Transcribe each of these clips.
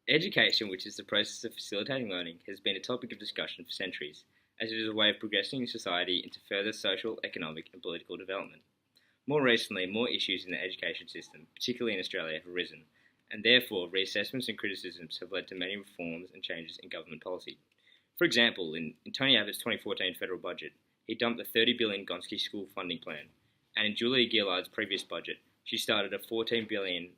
Education, which is the process of facilitating learning, has been a topic of discussion for centuries, as it is a way of progressing society into further social, economic, and political development. More recently, more issues in the education system, particularly in Australia, have arisen, and therefore reassessments and criticisms have led to many reforms and changes in government policy. For example, in Tony Abbott's 2014 federal budget, he dumped the $30 billion Gonski School funding plan, and in Julia Gillard's previous budget, she started a $14 billion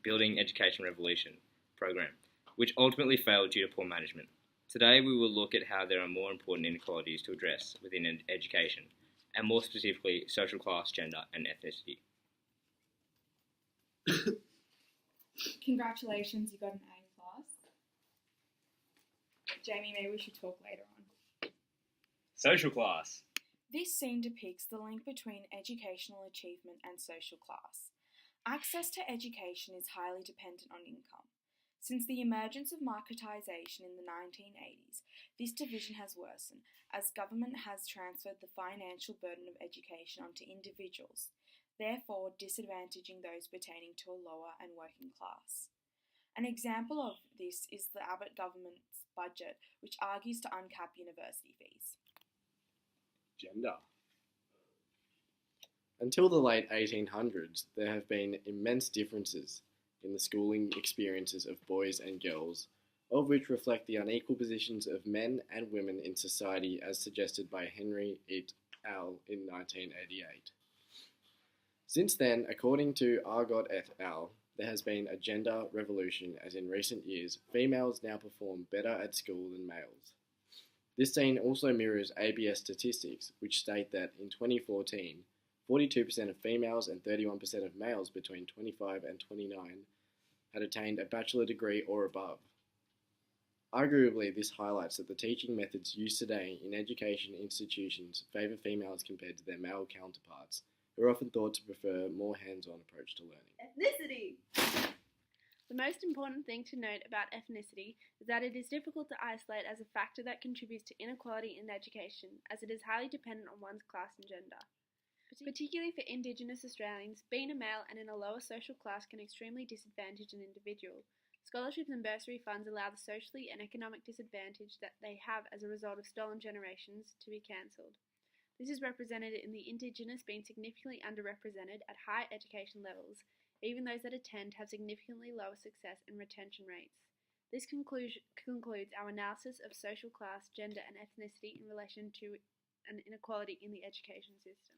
Building Education Revolution program, which ultimately failed due to poor management. Today we will look at how there are more important inequalities to address within education, and more specifically social class, gender, and ethnicity. Congratulations, you got an A class. Jamie, maybe we should talk later on. Social class. This scene depicts the link between educational achievement and social class. Access to education is highly dependent on income. Since the emergence of marketisation in the 1980s, this division has worsened as government has transferred the financial burden of education onto individuals, therefore disadvantaging those pertaining to a lower and working class. An example of this is the Abbott government's budget, which argues to uncap university fees. Gender. Until the late 1800s, there have been immense differences in the schooling experiences of boys and girls, all of which reflect the unequal positions of men and women in society as suggested by Henry et al. In 1988. Since then, according to Argot et al., there has been a gender revolution as in recent years, females now perform better at school than males. This scene also mirrors ABS statistics, which state that in 2014, 42% of females and 31% of males between 25 and 29 had attained a bachelor degree or above. Arguably, this highlights that the teaching methods used today in education institutions favour females compared to their male counterparts, who are often thought to prefer a more hands-on approach to learning. Ethnicity! The most important thing to note about ethnicity is that it is difficult to isolate as a factor that contributes to inequality in education, as it is highly dependent on one's class and gender. Particularly for Indigenous Australians, being a male and in a lower social class can extremely disadvantage an individual. Scholarships and bursary funds allow the socially and economic disadvantage that they have as a result of stolen generations to be cancelled. This is represented in the Indigenous being significantly underrepresented at high education levels, even those that attend have significantly lower success and retention rates. This concludes our analysis of social class, gender and ethnicity in relation to an inequality in the education system.